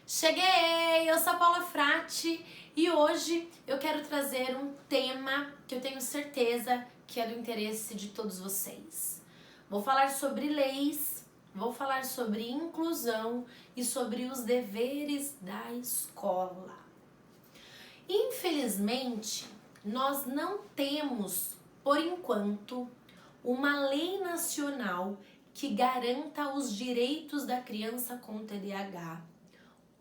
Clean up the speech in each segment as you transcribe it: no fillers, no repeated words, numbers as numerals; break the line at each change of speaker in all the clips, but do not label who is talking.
Cheguei! Eu sou a Paula Frati e hoje eu quero trazer um tema que eu tenho certeza que é do interesse de todos vocês. Vou falar sobre leis, vou falar sobre inclusão e sobre os deveres da escola. Infelizmente, nós não temos, por enquanto, uma lei nacional que garanta os direitos da criança com TDAH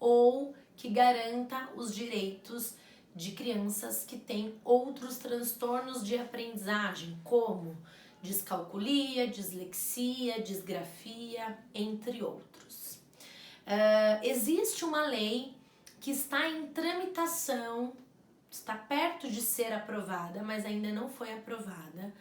ou que garanta os direitos de crianças que têm outros transtornos de aprendizagem, como descalculia, dislexia, disgrafia, entre outros. Existe uma lei que está em tramitação, está perto de ser aprovada, mas ainda não foi aprovada,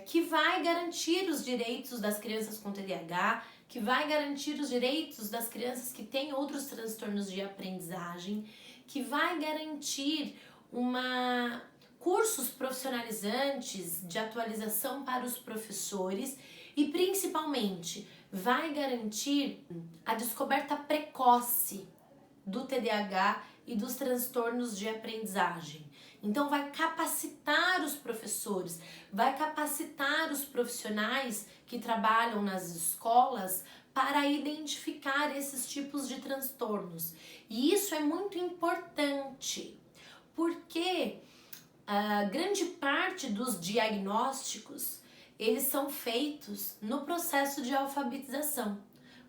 que vai garantir os direitos das crianças com TDAH, que vai garantir os direitos das crianças que têm outros transtornos de aprendizagem, que vai garantir cursos profissionalizantes de atualização para os professores e, principalmente, vai garantir a descoberta precoce do TDAH e dos transtornos de aprendizagem. Então vai capacitar os professores, vai capacitar os profissionais que trabalham nas escolas para identificar esses tipos de transtornos. E isso é muito importante, porque grande parte dos diagnósticos, eles são feitos no processo de alfabetização.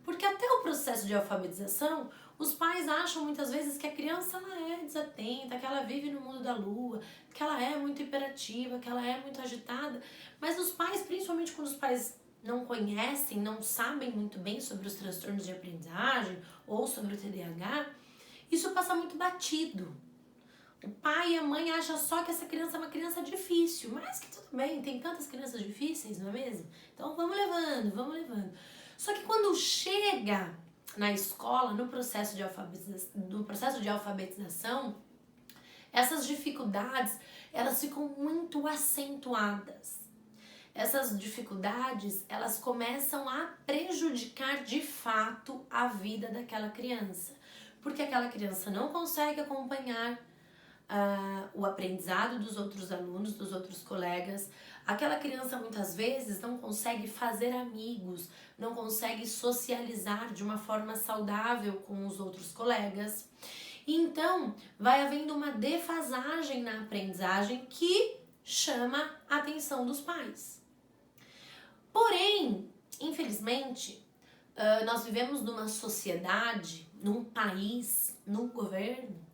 Porque até o processo de alfabetização, os pais acham muitas vezes que a criança ela é desatenta, que ela vive no mundo da lua, que ela é muito hiperativa, que ela é muito agitada. Mas os pais, principalmente quando os pais não conhecem, não sabem muito bem sobre os transtornos de aprendizagem ou sobre o TDAH, isso passa muito batido. O pai e a mãe acham só que essa criança é uma criança difícil, mas que tudo bem, tem tantas crianças difíceis, não é mesmo? Então vamos levando, vamos levando. Só que quando chega na escola, no processo de alfabetização, essas dificuldades, elas ficam muito acentuadas. Essas dificuldades, elas começam a prejudicar de fato a vida daquela criança, porque aquela criança não consegue acompanhar o aprendizado dos outros alunos, dos outros colegas. Aquela criança muitas vezes não consegue fazer amigos, não consegue socializar de uma forma saudável com os outros colegas. Então, vai havendo uma defasagem na aprendizagem que chama a atenção dos pais. Porém, infelizmente, nós vivemos numa sociedade, num país, num governo,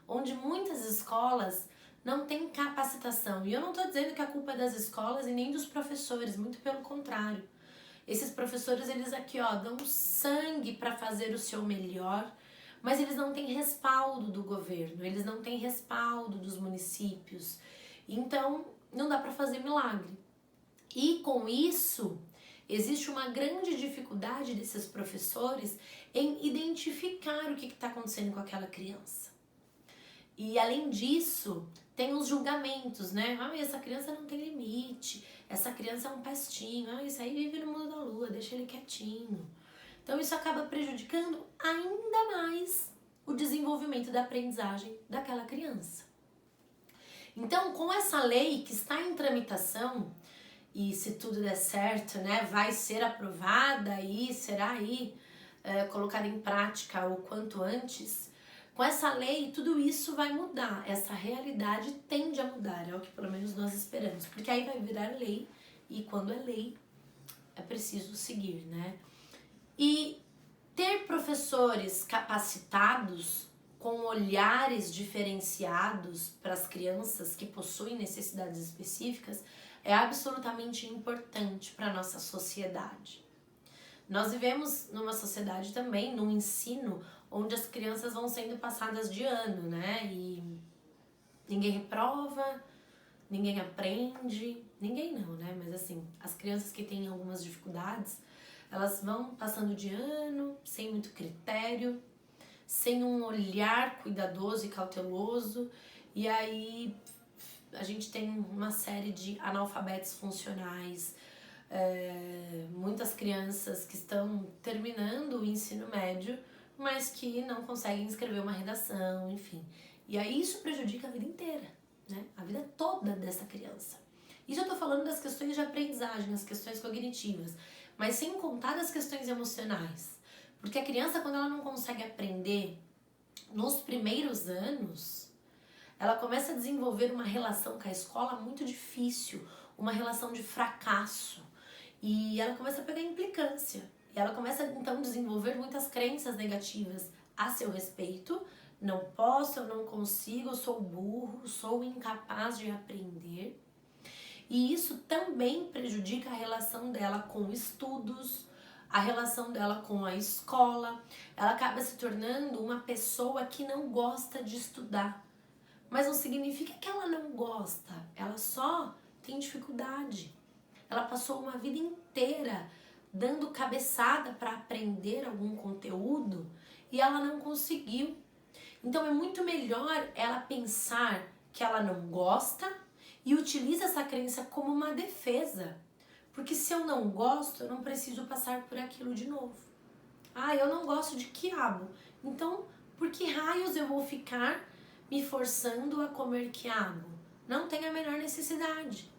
onde muitas escolas não têm capacitação. E eu não estou dizendo que a culpa é das escolas e nem dos professores, muito pelo contrário. Esses professores, eles aqui, dão sangue para fazer o seu melhor, mas eles não têm respaldo do governo, eles não têm respaldo dos municípios. Então, não dá para fazer milagre. E com isso, existe uma grande dificuldade desses professores em identificar o que está acontecendo com aquela criança. E além disso, tem os julgamentos, né? Essa criança não tem limite, essa criança é um pestinho, isso aí vive no mundo da lua, deixa ele quietinho. Então isso acaba prejudicando ainda mais o desenvolvimento da aprendizagem daquela criança. Então, com essa lei que está em tramitação, e se tudo der certo, né, vai ser aprovada e será aí colocada em prática o quanto antes, com essa lei, tudo isso vai mudar, essa realidade tende a mudar, é o que pelo menos nós esperamos, porque aí vai virar lei, e quando é lei, é preciso seguir, né? E ter professores capacitados, com olhares diferenciados para as crianças que possuem necessidades específicas, é absolutamente importante para a nossa sociedade. Nós vivemos numa sociedade também, num ensino, onde as crianças vão sendo passadas de ano, né? E ninguém reprova, ninguém aprende, ninguém não, né? Mas assim, as crianças que têm algumas dificuldades, elas vão passando de ano, sem muito critério, sem um olhar cuidadoso e cauteloso, e aí a gente tem uma série de analfabetos funcionais, muitas crianças que estão terminando o ensino médio mas que não conseguem escrever uma redação, enfim. E aí isso prejudica a vida inteira, né? A vida toda dessa criança. Isso eu tô falando das questões de aprendizagem, as questões cognitivas, mas sem contar das questões emocionais. Porque a criança, quando ela não consegue aprender nos primeiros anos, ela começa a desenvolver uma relação com a escola muito difícil, uma relação de fracasso. E ela começa a pegar implicância. E ela começa, então, a desenvolver muitas crenças negativas a seu respeito. Não posso, eu não consigo, eu sou burro, sou incapaz de aprender. E isso também prejudica a relação dela com estudos, a relação dela com a escola. Ela acaba se tornando uma pessoa que não gosta de estudar. Mas não significa que ela não gosta, ela só tem dificuldade. Ela passou uma vida inteira dando cabeçada para aprender algum conteúdo e ela não conseguiu. Então é muito melhor ela pensar que ela não gosta e utiliza essa crença como uma defesa. Porque se eu não gosto, eu não preciso passar por aquilo de novo. Ah, eu não gosto de quiabo. Então, por que raios eu vou ficar me forçando a comer quiabo? Não tem a menor necessidade.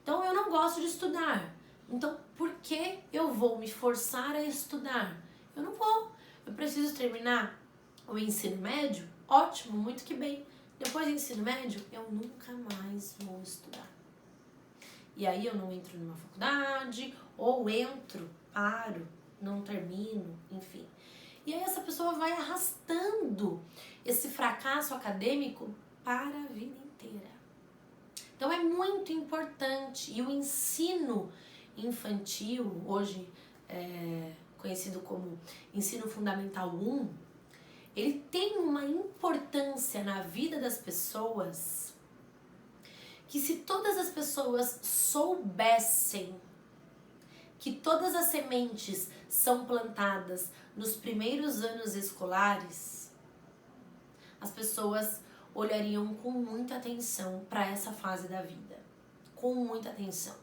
Então, eu não gosto de estudar. Então, por que eu vou me forçar a estudar? Eu não vou. Eu preciso terminar o ensino médio? Ótimo, muito que bem. Depois do ensino médio, eu nunca mais vou estudar. E aí eu não entro numa faculdade, ou entro, paro, não termino, enfim. E aí essa pessoa vai arrastando esse fracasso acadêmico para a vida inteira. Então é muito importante. E o ensino infantil, hoje conhecido como ensino fundamental 1, ele tem uma importância na vida das pessoas que, se todas as pessoas soubessem que todas as sementes são plantadas nos primeiros anos escolares, as pessoas olhariam com muita atenção para essa fase da vida. Com muita atenção.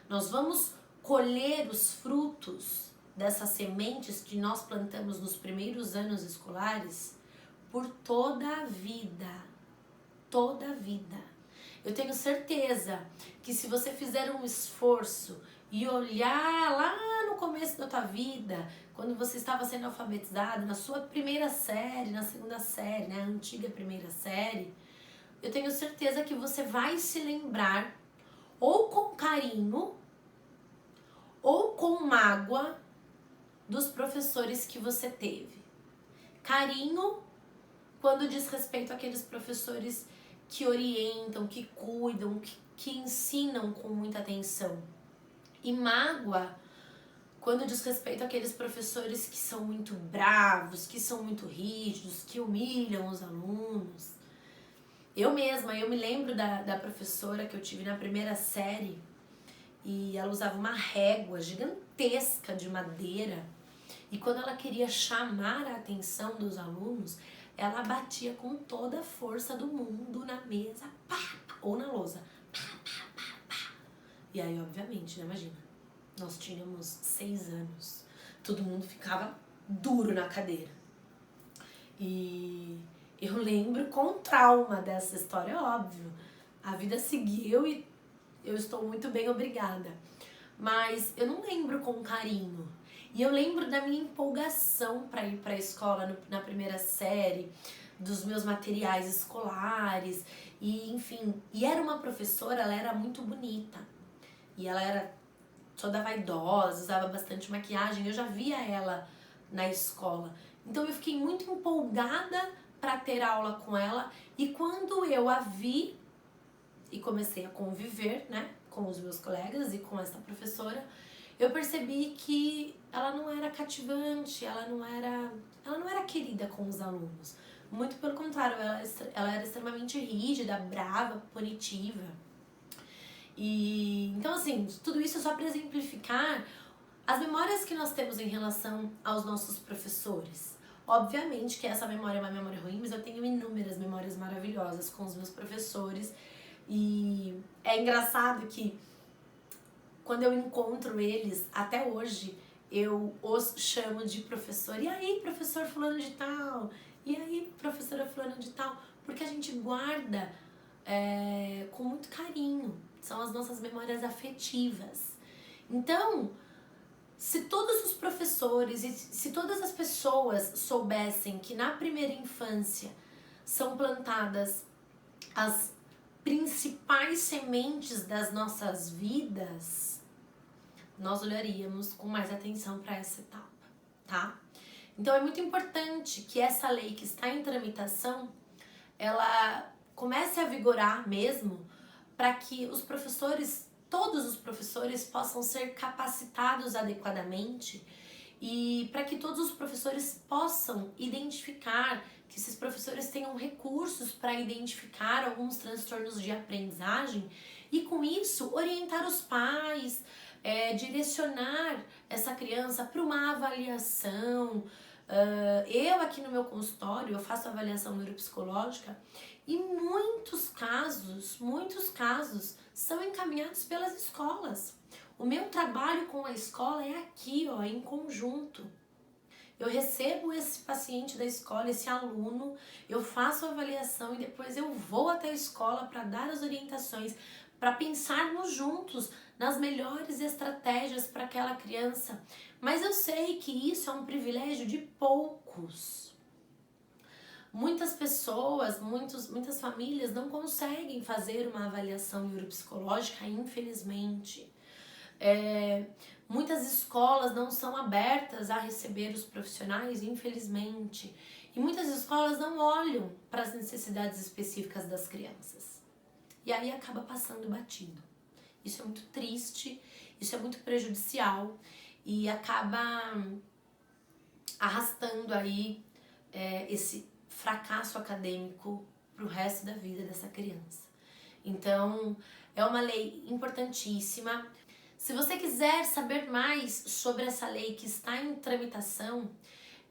Nós vamos colher os frutos dessas sementes que nós plantamos nos primeiros anos escolares por toda a vida. Toda a vida. Eu tenho certeza que se você fizer um esforço e olhar lá no começo da tua vida, quando você estava sendo alfabetizado, na sua primeira série, na segunda série, né, a antiga primeira série, eu tenho certeza que você vai se lembrar, ou com carinho, ou com mágoa, dos professores que você teve. Carinho quando diz respeito àqueles professores que orientam, que cuidam, que ensinam com muita atenção. E mágoa quando diz respeito àqueles professores que são muito bravos, que são muito rígidos, que humilham os alunos. Eu mesma, eu me lembro da professora que eu tive na primeira série, e ela usava uma régua gigantesca de madeira, e quando ela queria chamar a atenção dos alunos, ela batia com toda a força do mundo na mesa, pá, ou na lousa, pá, pá, pá, pá. E aí, obviamente, né, imagina, nós tínhamos 6 anos, todo mundo ficava duro na cadeira. E eu lembro com trauma dessa história, óbvio. A vida seguiu e eu estou muito bem, obrigada. Mas eu não lembro com carinho. E eu lembro da minha empolgação para ir para a escola na primeira série, dos meus materiais escolares, e enfim. E era uma professora, ela era muito bonita. E ela era toda vaidosa, usava bastante maquiagem. Eu já via ela na escola. Então eu fiquei muito empolgada para ter aula com ela. E quando eu a vi e comecei a conviver, né, com os meus colegas e com essa professora, eu percebi que ela não era cativante, ela não era querida com os alunos. Muito pelo contrário, ela era extremamente rígida, brava, punitiva. E então, assim, tudo isso é só para exemplificar as memórias que nós temos em relação aos nossos professores. Obviamente que essa memória é uma memória ruim, mas eu tenho inúmeras memórias maravilhosas com os meus professores. E é engraçado que quando eu encontro eles, até hoje, eu os chamo de professor. E aí, professor fulano de tal? E aí, professora fulano de tal? Porque a gente guarda com muito carinho. São as nossas memórias afetivas. Então, se todos os professores e se todas as pessoas soubessem que na primeira infância são plantadas as principais sementes das nossas vidas, nós olharíamos com mais atenção para essa etapa, tá? Então é muito importante que essa lei que está em tramitação, ela comece a vigorar mesmo, para que os professores, todos os professores, possam ser capacitados adequadamente e para que todos os professores possam identificar, que esses professores tenham recursos para identificar alguns transtornos de aprendizagem e com isso orientar os pais, direcionar essa criança para uma avaliação. Eu aqui no meu consultório, eu faço avaliação neuropsicológica e muitos casos são encaminhados pelas escolas. O meu trabalho com a escola é aqui, ó, em conjunto. Eu recebo esse paciente da escola, esse aluno, eu faço a avaliação e depois eu vou até a escola para dar as orientações, para pensarmos juntos nas melhores estratégias para aquela criança. Mas eu sei que isso é um privilégio de poucos. Muitas pessoas, muitas famílias não conseguem fazer uma avaliação neuropsicológica, infelizmente. Muitas escolas não são abertas a receber os profissionais, infelizmente. E muitas escolas não olham para as necessidades específicas das crianças. E aí acaba passando batido. Isso é muito triste, isso é muito prejudicial e acaba arrastando aí esse fracasso acadêmico para o resto da vida dessa criança. Então, é uma lei importantíssima. Se você quiser saber mais sobre essa lei que está em tramitação,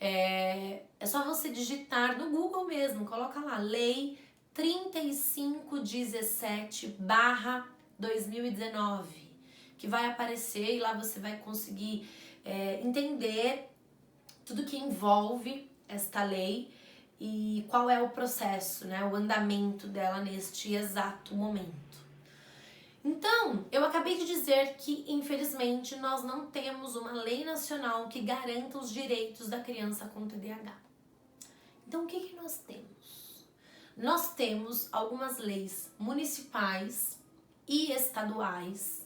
é só você digitar no Google mesmo, coloca lá, Lei 3517/2019, que vai aparecer e lá você vai conseguir entender tudo que envolve esta lei e qual é o processo, né, o andamento dela neste exato momento. Então, eu acabei de dizer que, infelizmente, nós não temos uma lei nacional que garanta os direitos da criança com TDAH. Então, o que nós temos? Nós temos algumas leis municipais e estaduais.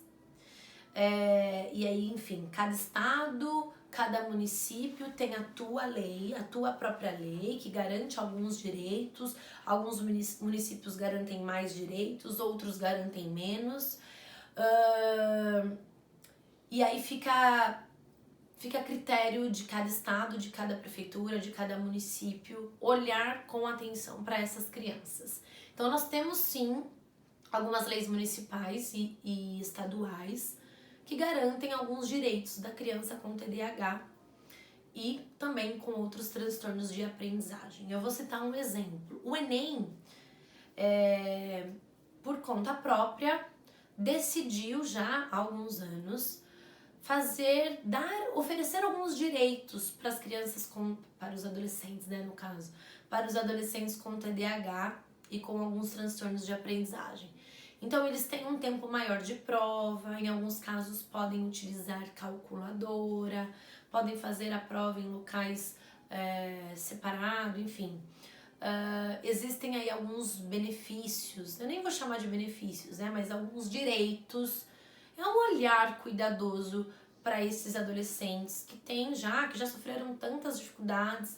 E aí, enfim, cada estado, cada município tem a tua própria lei, que garante alguns direitos. Alguns municípios garantem mais direitos, outros garantem menos. E aí fica a critério de cada estado, de cada prefeitura, de cada município, olhar com atenção para essas crianças. Então, nós temos, sim, algumas leis municipais e estaduais que garantem alguns direitos da criança com TDAH e também com outros transtornos de aprendizagem. Eu vou citar um exemplo. O Enem, por conta própria, decidiu já há alguns anos oferecer alguns direitos para as crianças, para os adolescentes, né, no caso, para os adolescentes com TDAH e com alguns transtornos de aprendizagem. Então, eles têm um tempo maior de prova, em alguns casos podem utilizar calculadora, podem fazer a prova em locais separados, enfim. Existem aí alguns benefícios, eu nem vou chamar de benefícios, né, mas alguns direitos. É um olhar cuidadoso para esses adolescentes que já sofreram tantas dificuldades,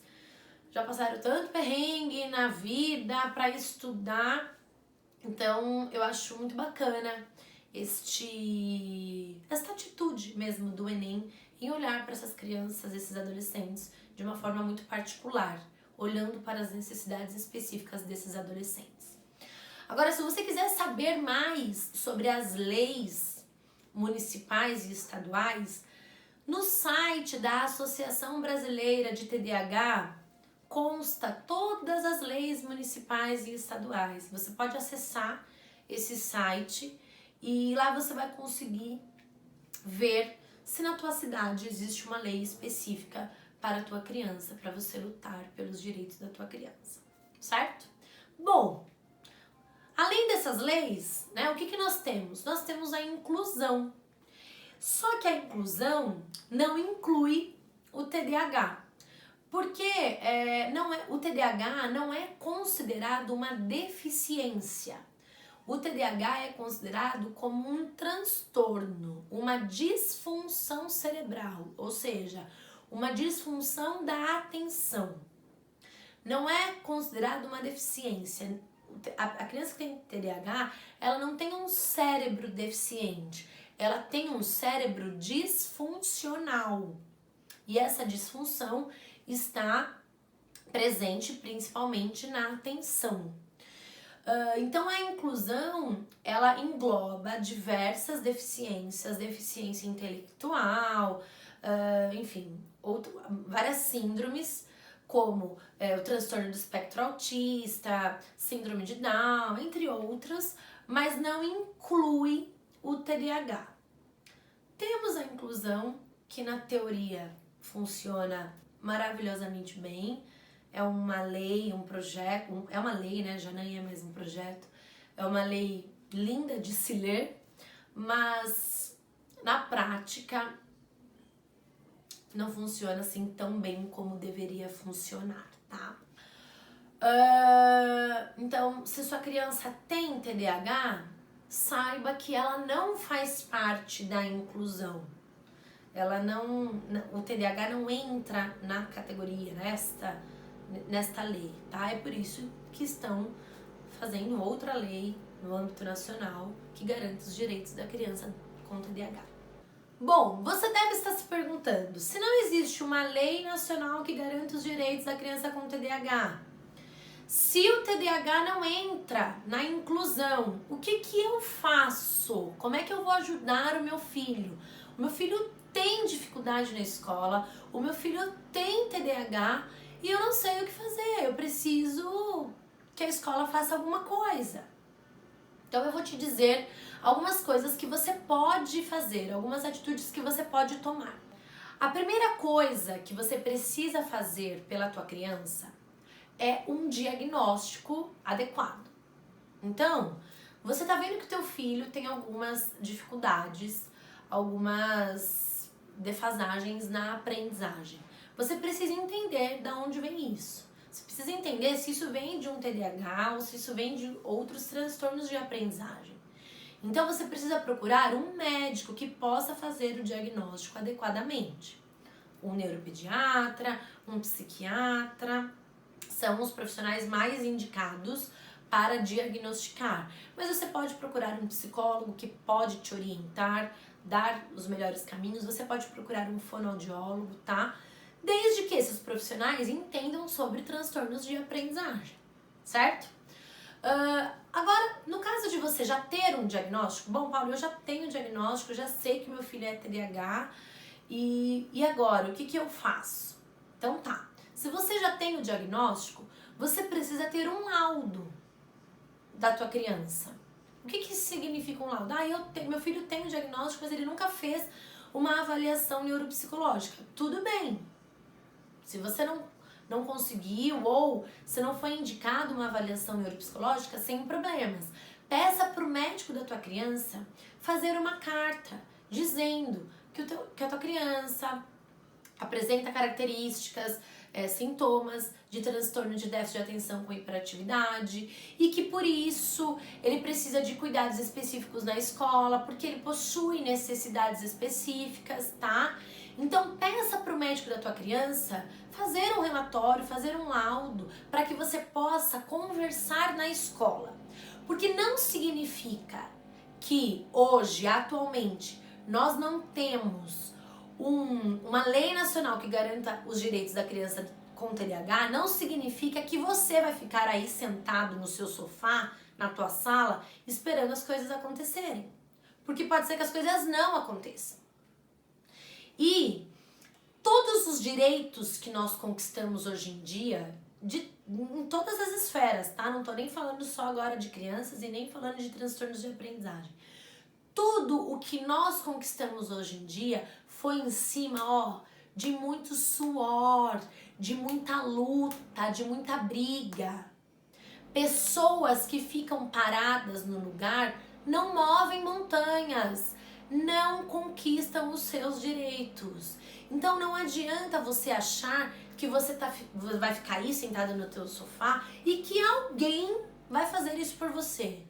já passaram tanto perrengue na vida para estudar. Então, eu acho muito bacana esta atitude mesmo do Enem em olhar para essas crianças, esses adolescentes, de uma forma muito particular, olhando para as necessidades específicas desses adolescentes. Agora, se você quiser saber mais sobre as leis municipais e estaduais, no site da Associação Brasileira de TDAH consta todas as leis municipais e estaduais. Você pode acessar esse site e lá você vai conseguir ver se na tua cidade existe uma lei específica para a tua criança, para você lutar pelos direitos da tua criança, certo? Bom, além dessas leis, né, o que nós temos? Nós temos a inclusão. Só que a inclusão não inclui o TDAH, porque o TDAH não é considerado uma deficiência. O TDAH é considerado como um transtorno, uma disfunção cerebral, ou seja, uma disfunção da atenção. Não é considerado uma deficiência. A criança que tem TDAH, ela não tem um cérebro deficiente, ela tem um cérebro disfuncional. E essa disfunção está presente principalmente na atenção. Então a inclusão, ela engloba diversas deficiências, deficiência intelectual, enfim, várias síndromes, como o transtorno do espectro autista, síndrome de Down, entre outras, mas não inclui o TDAH. Temos a inclusão, que na teoria funciona maravilhosamente bem. É uma lei, um projeto, é uma lei, né? Já nem é mais um projeto. É uma lei linda de se ler, mas na prática não funciona assim tão bem como deveria funcionar, tá? Então, se sua criança tem TDAH, saiba que ela não faz parte da inclusão. O TDAH não entra na categoria, nesta lei, tá? É por isso que estão fazendo outra lei no âmbito nacional que garante os direitos da criança com TDAH. Bom, você deve estar se perguntando, se não existe uma lei nacional que garante os direitos da criança com TDAH, se o TDAH não entra na inclusão, o que eu faço? Como é que eu vou ajudar o meu filho? O meu filho tem dificuldade na escola, o meu filho tem TDAH e eu não sei o que fazer, eu preciso que a escola faça alguma coisa. Então eu vou te dizer algumas coisas que você pode fazer, algumas atitudes que você pode tomar. A primeira coisa que você precisa fazer pela tua criança é um diagnóstico adequado. Então, você tá vendo que o teu filho tem algumas dificuldades, algumas defasagens na aprendizagem. Você precisa entender de onde vem isso. Você precisa entender se isso vem de um TDAH ou se isso vem de outros transtornos de aprendizagem. Então você precisa procurar um médico que possa fazer o diagnóstico adequadamente. Um neuropediatra, um psiquiatra, são os profissionais mais indicados para diagnosticar. Mas você pode procurar um psicólogo que pode te orientar, dar os melhores caminhos, você pode procurar um fonoaudiólogo, tá? Desde que esses profissionais entendam sobre transtornos de aprendizagem, certo? Agora, no caso de você já ter um diagnóstico, bom, Paulo, eu já tenho diagnóstico, já sei que meu filho é TDAH, e agora, o que eu faço? Então tá, se você já tem o diagnóstico, você precisa ter um laudo da tua criança. O que isso significa um laudo? Meu filho tem o diagnóstico, mas ele nunca fez uma avaliação neuropsicológica. Tudo bem. Se você não conseguiu ou se não foi indicado uma avaliação neuropsicológica, sem problemas. Peça para o médico da tua criança fazer uma carta dizendo que a tua criança apresenta características, sintomas de transtorno de déficit de atenção com hiperatividade e que por isso ele precisa de cuidados específicos na escola, porque ele possui necessidades específicas, tá? Então peça para o médico da tua criança fazer um relatório, fazer um laudo, para que você possa conversar na escola. Porque não significa que hoje, atualmente, nós não temos uma lei nacional que garanta os direitos da criança com TDAH, não significa que você vai ficar aí sentado no seu sofá, na tua sala, esperando as coisas acontecerem. Porque pode ser que as coisas não aconteçam. E todos os direitos que nós conquistamos hoje em dia, em todas as esferas, tá? Não tô nem falando só agora de crianças e nem falando de transtornos de aprendizagem. Tudo o que nós conquistamos hoje em dia foi em cima, de muito suor, de muita luta, de muita briga. Pessoas que ficam paradas no lugar não movem montanhas, não conquistam os seus direitos. Então não adianta você achar que você vai ficar aí sentado no teu sofá e que alguém vai fazer isso por você.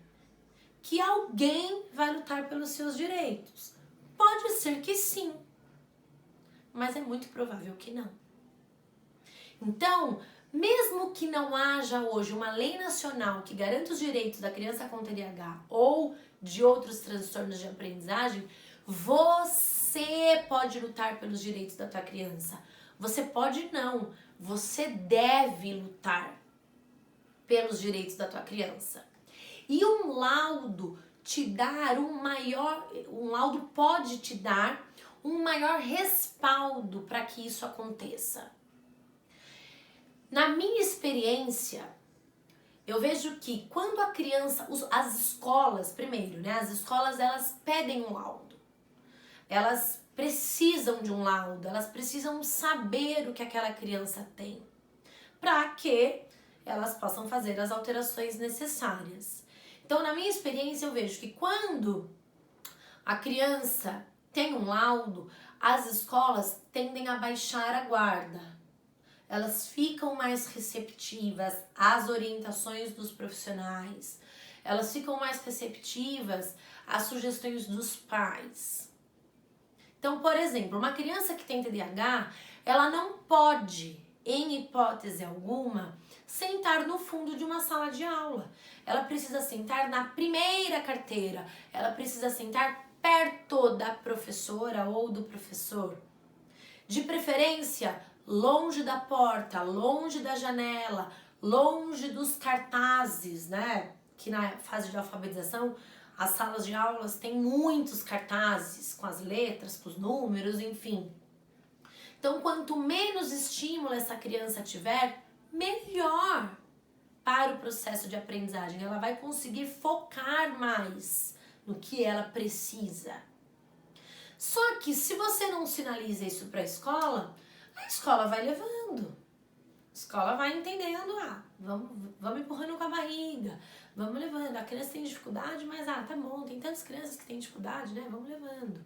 Que alguém vai lutar pelos seus direitos. Pode ser que sim, mas é muito provável que não. Então, mesmo que não haja hoje uma lei nacional que garanta os direitos da criança com TDAH ou de outros transtornos de aprendizagem, você pode lutar pelos direitos da tua criança. Você pode não, você deve lutar pelos direitos da tua criança. E um laudo pode te dar um maior respaldo para que isso aconteça. Na minha experiência, eu vejo que quando a criança, as escolas, primeiro, né? As escolas, elas pedem um laudo. Elas precisam de um laudo, elas precisam saber o que aquela criança tem, para que elas possam fazer as alterações necessárias. Então, na minha experiência, eu vejo que quando a criança tem um laudo, as escolas tendem a baixar a guarda. Elas ficam mais receptivas às orientações dos profissionais. Elas ficam mais receptivas às sugestões dos pais. Então, por exemplo, uma criança que tem TDAH, ela não pode, em hipótese alguma, sentar no fundo de uma sala de aula. Ela precisa sentar na primeira carteira. Ela precisa sentar perto da professora ou do professor. De preferência, longe da porta, longe da janela, longe dos cartazes, né? Que na fase de alfabetização, as salas de aulas têm muitos cartazes com as letras, com os números, enfim. Então, quanto menos estímulo essa criança tiver, melhor para o processo de aprendizagem. Ela vai conseguir focar mais no que ela precisa. Só que se você não sinaliza isso para a escola vai levando. A escola vai entendendo, vamos empurrando com a barriga, vamos levando. A criança tem dificuldade, mas tá bom, tem tantas crianças que têm dificuldade, né? Vamos levando.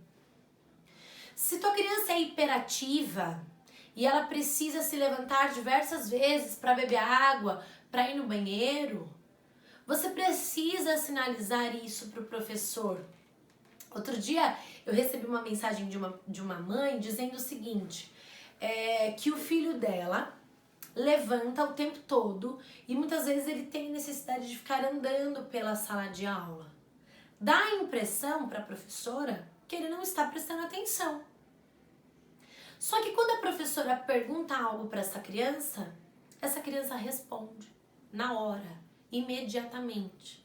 Se tua criança é hiperativa e ela precisa se levantar diversas vezes para beber água, para ir no banheiro, você precisa sinalizar isso para o professor. Outro dia eu recebi uma mensagem de uma mãe dizendo o seguinte, que o filho dela levanta o tempo todo e muitas vezes ele tem necessidade de ficar andando pela sala de aula. Dá a impressão para a professora que ele não está prestando atenção. Só que quando a professora pergunta algo para essa criança responde na hora, imediatamente.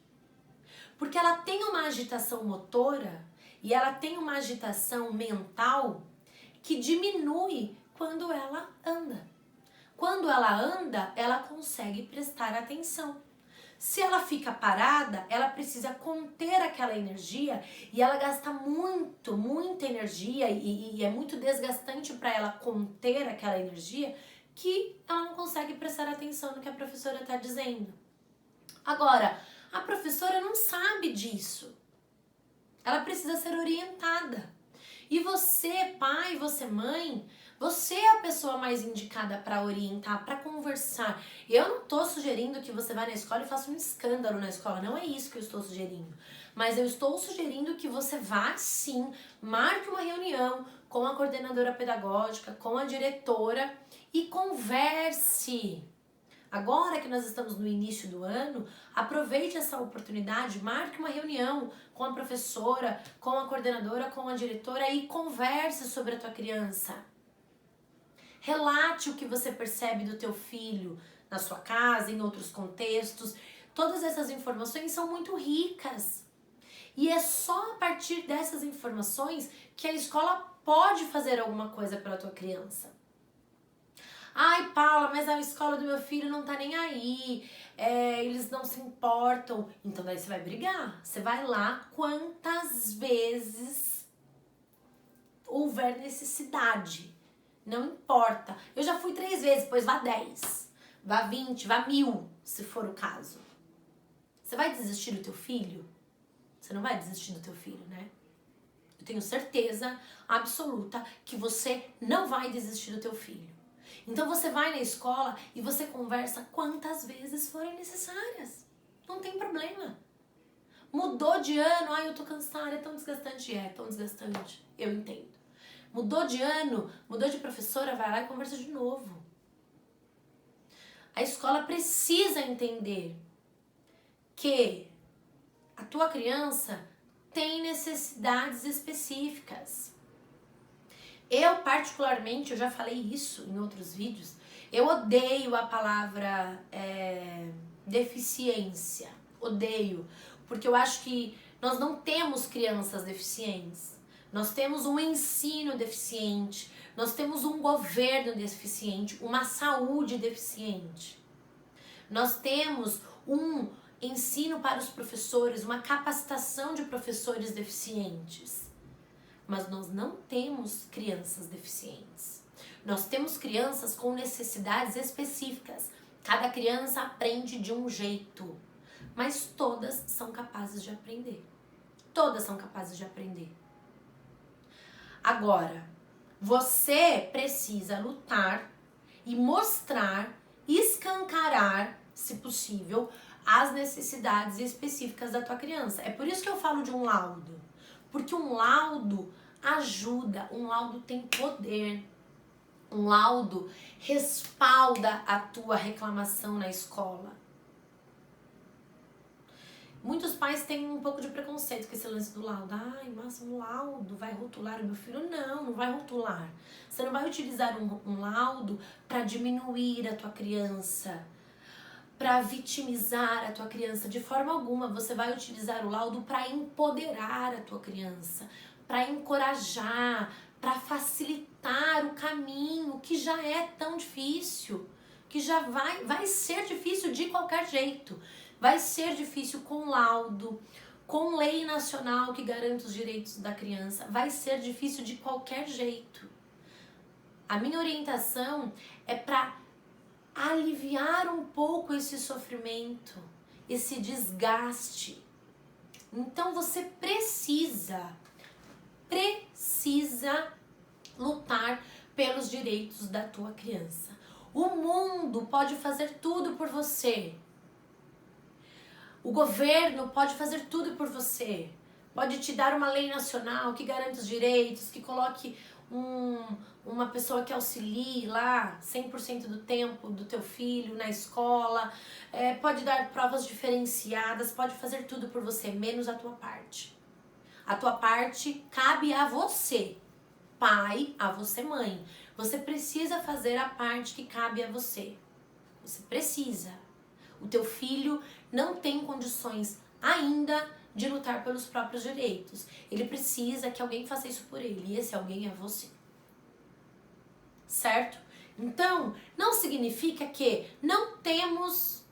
Porque ela tem uma agitação motora e ela tem uma agitação mental que diminui quando ela anda. Quando ela anda, ela consegue prestar atenção. Se ela fica parada, ela precisa conter aquela energia e ela gasta muita energia e é muito desgastante para ela conter aquela energia que ela não consegue prestar atenção no que a professora está dizendo. Agora, a professora não sabe disso. Ela precisa ser orientada. E você, pai, você, mãe, você é a pessoa mais indicada para orientar, para conversar. Eu não estou sugerindo que você vá na escola e faça um escândalo na escola. Não é isso que eu estou sugerindo. Mas eu estou sugerindo que você vá sim, marque uma reunião com a coordenadora pedagógica, com a diretora e converse. Agora que nós estamos no início do ano, aproveite essa oportunidade, marque uma reunião com a professora, com a coordenadora, com a diretora e converse sobre a tua criança. Relate o que você percebe do teu filho na sua casa, em outros contextos. Todas essas informações são muito ricas. E é só a partir dessas informações que a escola pode fazer alguma coisa pela tua criança. Ai, Paula, mas a escola do meu filho não tá nem aí, eles não se importam. Então daí você vai brigar. Você vai lá quantas vezes houver necessidade. Não importa. Eu já fui 3 vezes, pois vá 10, vá 20, vá 1000, se for o caso. Você vai desistir do teu filho? Você não vai desistir do teu filho, né? Eu tenho certeza absoluta que você não vai desistir do teu filho. Então você vai na escola e você conversa quantas vezes forem necessárias. Não tem problema. Mudou de ano, ai, eu tô cansada, é tão desgastante. É tão desgastante, eu entendo. Mudou de ano, mudou de professora, vai lá e conversa de novo. A escola precisa entender que a tua criança tem necessidades específicas. Eu, particularmente, eu já falei isso em outros vídeos, eu odeio a palavra deficiência. Odeio. Porque eu acho que nós não temos crianças deficientes. Nós temos um ensino deficiente. Nós temos um governo deficiente, uma saúde deficiente. Nós temos um ensino para os professores, uma capacitação de professores deficientes. Mas nós não temos crianças deficientes. Nós temos crianças com necessidades específicas. Cada criança aprende de um jeito, mas todas são capazes de aprender. Todas são capazes de aprender. Agora, você precisa lutar e mostrar, escancarar, se possível, as necessidades específicas da tua criança. É por isso que eu falo de um laudo. Porque um laudo ajuda, um laudo tem poder. Um laudo respalda a tua reclamação na escola. Muitos pais têm um pouco de preconceito com esse lance do laudo. Ai, mas um laudo vai rotular o meu filho? Não, não vai rotular. Você não vai utilizar um laudo para diminuir a tua criança, para vitimizar a tua criança. De forma alguma, você vai utilizar o laudo para empoderar a tua criança, para encorajar, para facilitar o caminho que já é tão difícil, que já vai ser difícil de qualquer jeito. Vai ser difícil com laudo, com lei nacional que garante os direitos da criança. Vai ser difícil de qualquer jeito. A minha orientação é para aliviar um pouco esse sofrimento, esse desgaste. Então você precisa lutar pelos direitos da tua criança. O mundo pode fazer tudo por você. O governo pode fazer tudo por você. Pode te dar uma lei nacional que garante os direitos, que coloque uma pessoa que auxilie lá 100% do tempo do teu filho na escola. Pode dar provas diferenciadas, pode fazer tudo por você, menos a tua parte. A tua parte cabe a você, pai, a você, mãe. Você precisa fazer a parte que cabe a você. Você precisa. O teu filho não tem condições ainda de lutar pelos próprios direitos. Ele precisa que alguém faça isso por ele. E esse alguém é você. Certo? Então, não significa que não temos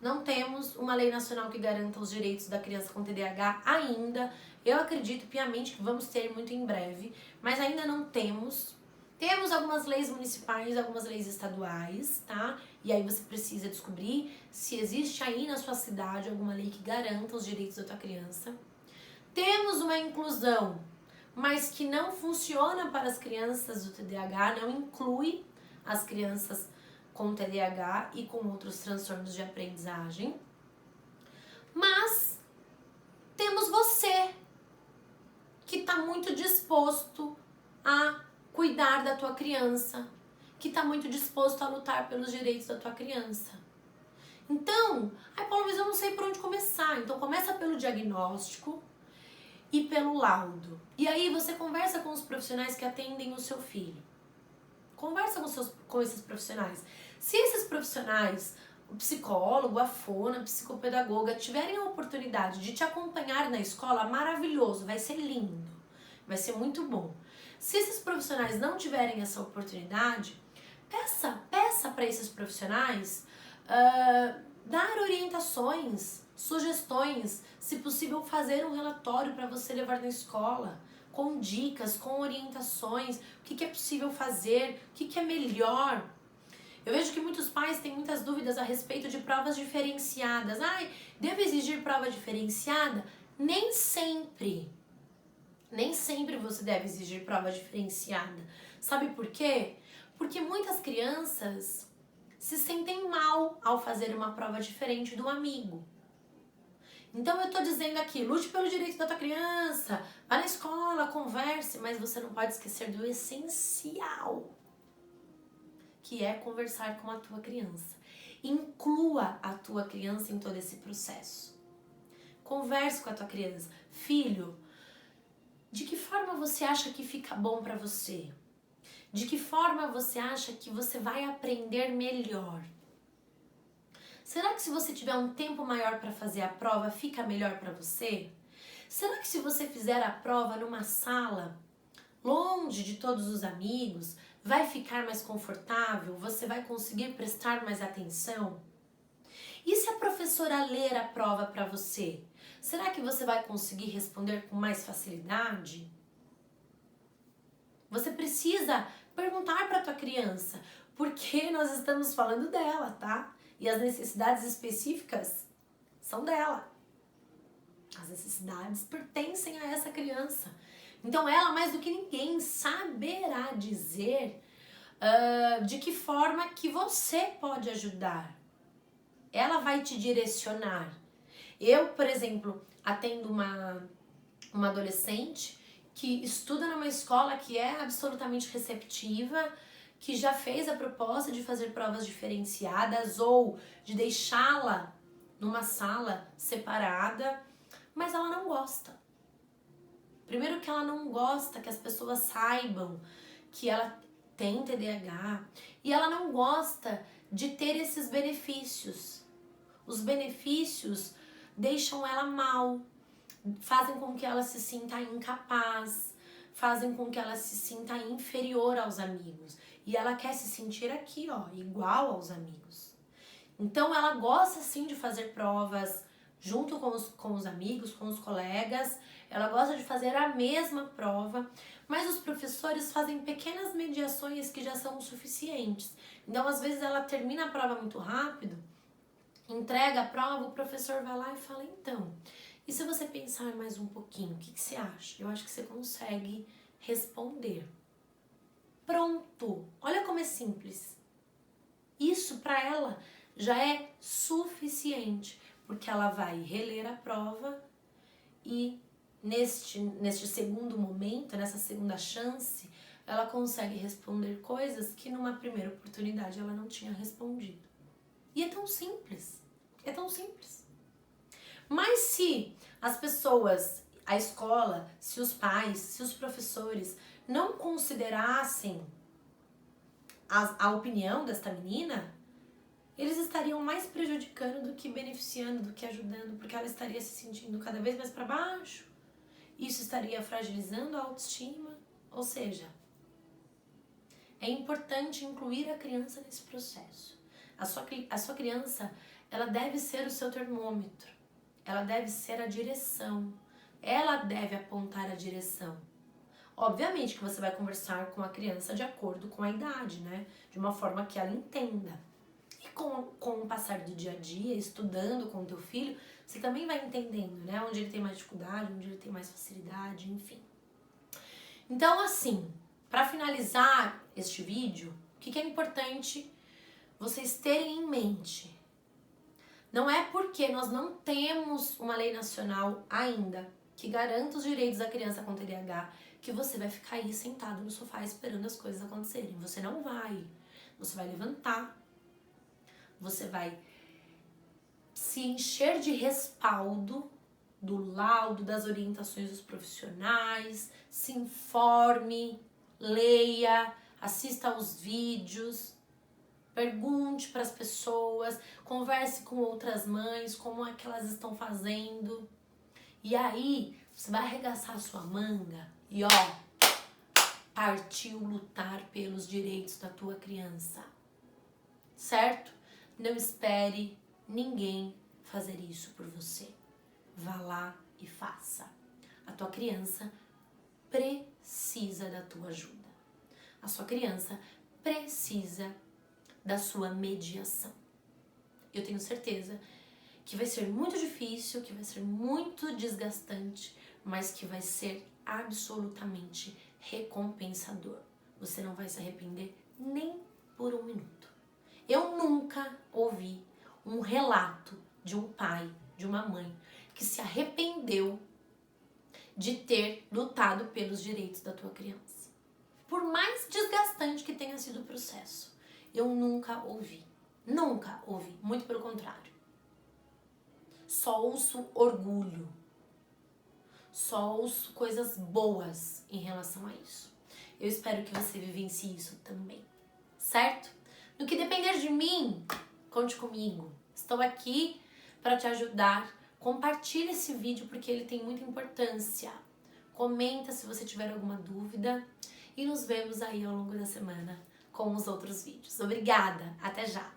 uma lei nacional que garanta os direitos da criança com TDAH ainda. Eu acredito piamente que vamos ter muito em breve, mas ainda não temos. Temos algumas leis municipais, algumas leis estaduais, tá? E aí você precisa descobrir se existe aí na sua cidade alguma lei que garanta os direitos da tua criança. Temos uma inclusão, mas que não funciona para as crianças do TDAH, não inclui as crianças com TDAH e com outros transtornos de aprendizagem. Mas temos você, que está muito disposto a cuidar da tua criança, que está muito disposto a lutar pelos direitos da tua criança. Então, Paula, mas eu não sei por onde começar. Então começa pelo diagnóstico e pelo laudo. E aí você conversa com os profissionais que atendem o seu filho. Conversa com esses profissionais. Se esses profissionais, o psicólogo, a fono, a psicopedagoga, tiverem a oportunidade de te acompanhar na escola, maravilhoso, vai ser lindo, vai ser muito bom. Se esses profissionais não tiverem essa oportunidade, Peça para esses profissionais dar orientações, sugestões, se possível fazer um relatório para você levar na escola, com dicas, com orientações, o que é possível fazer, o que é melhor. Eu vejo que muitos pais têm muitas dúvidas a respeito de provas diferenciadas. Ai, devo exigir prova diferenciada? Nem sempre. Nem sempre você deve exigir prova diferenciada. Sabe por quê? Porque muitas crianças se sentem mal ao fazer uma prova diferente do amigo. Então eu tô dizendo aqui, lute pelo direito da tua criança, vá na escola, converse, mas você não pode esquecer do essencial, que é conversar com a tua criança. Inclua a tua criança em todo esse processo. Converse com a tua criança. Filho, de que forma você acha que fica bom para você? De que forma você acha que você vai aprender melhor? Será que se você tiver um tempo maior para fazer a prova, fica melhor para você? Será que se você fizer a prova numa sala, longe de todos os amigos, vai ficar mais confortável? Você vai conseguir prestar mais atenção? E se a professora ler a prova para você? Será que você vai conseguir responder com mais facilidade? Você precisa perguntar para a tua criança, porque nós estamos falando dela, tá? E as necessidades específicas são dela. As necessidades pertencem a essa criança. Então ela, mais do que ninguém, saberá dizer de que forma que você pode ajudar. Ela vai te direcionar. Eu, por exemplo, atendo uma adolescente que estuda numa escola que é absolutamente receptiva, que já fez a proposta de fazer provas diferenciadas ou de deixá-la numa sala separada, mas ela não gosta. Primeiro que ela não gosta que as pessoas saibam que ela tem TDAH e ela não gosta de ter esses benefícios. Os benefícios deixam ela mal, fazem com que ela se sinta incapaz, fazem com que ela se sinta inferior aos amigos. E ela quer se sentir aqui, ó, igual aos amigos. Então ela gosta sim de fazer provas junto com os amigos, com os colegas. Ela gosta de fazer a mesma prova, mas os professores fazem pequenas mediações que já são o suficientes. Então às vezes ela termina a prova muito rápido, entrega a prova, o professor vai lá e fala, então, e se você pensar mais um pouquinho, o que você acha? Eu acho que você consegue responder. Pronto! Olha como é simples. Isso para ela já é suficiente, porque ela vai reler a prova e neste segundo momento, nessa segunda chance, ela consegue responder coisas que numa primeira oportunidade ela não tinha respondido. E é tão simples. É tão simples. Mas se as pessoas, a escola, se os pais, se os professores não considerassem a opinião desta menina, eles estariam mais prejudicando do que beneficiando, do que ajudando, porque ela estaria se sentindo cada vez mais para baixo. Isso estaria fragilizando a autoestima. Ou seja, é importante incluir a criança nesse processo. A sua criança, ela deve ser o seu termômetro. Ela deve ser a direção. Ela deve apontar a direção. Obviamente que você vai conversar com a criança de acordo com a idade, né? De uma forma que ela entenda. E com o passar do dia a dia, estudando com o teu filho, você também vai entendendo, né? Onde ele tem mais dificuldade, onde ele tem mais facilidade, enfim. Então, assim, para finalizar este vídeo, o que é importante vocês terem em mente? Não é porque nós não temos uma lei nacional ainda que garanta os direitos da criança com TDAH que você vai ficar aí sentado no sofá esperando as coisas acontecerem. Você não vai. Você vai levantar. Você vai se encher de respaldo do laudo, das orientações dos profissionais, se informe, leia, assista aos vídeos, pergunte para as pessoas, converse com outras mães, como é que elas estão fazendo. E aí, você vai arregaçar a sua manga e ó, partiu lutar pelos direitos da tua criança, certo? Não espere ninguém fazer isso por você. Vá lá e faça. A tua criança precisa da tua ajuda. A sua criança precisa da sua mediação. Eu tenho certeza que vai ser muito difícil, que vai ser muito desgastante, mas que vai ser absolutamente recompensador. Você não vai se arrepender nem por um minuto. Eu nunca ouvi um relato de um pai, de uma mãe, que se arrependeu de ter lutado pelos direitos da tua criança. Por mais desgastante que tenha sido o processo, eu nunca ouvi. Nunca ouvi, muito pelo contrário. Só ouço orgulho. Só ouço coisas boas em relação a isso. Eu espero que você vivencie isso também, certo? No que depender de mim, conte comigo. Estou aqui para te ajudar. Compartilhe esse vídeo porque ele tem muita importância. Comenta se você tiver alguma dúvida e nos vemos aí ao longo da semana com os outros vídeos. Obrigada, até já!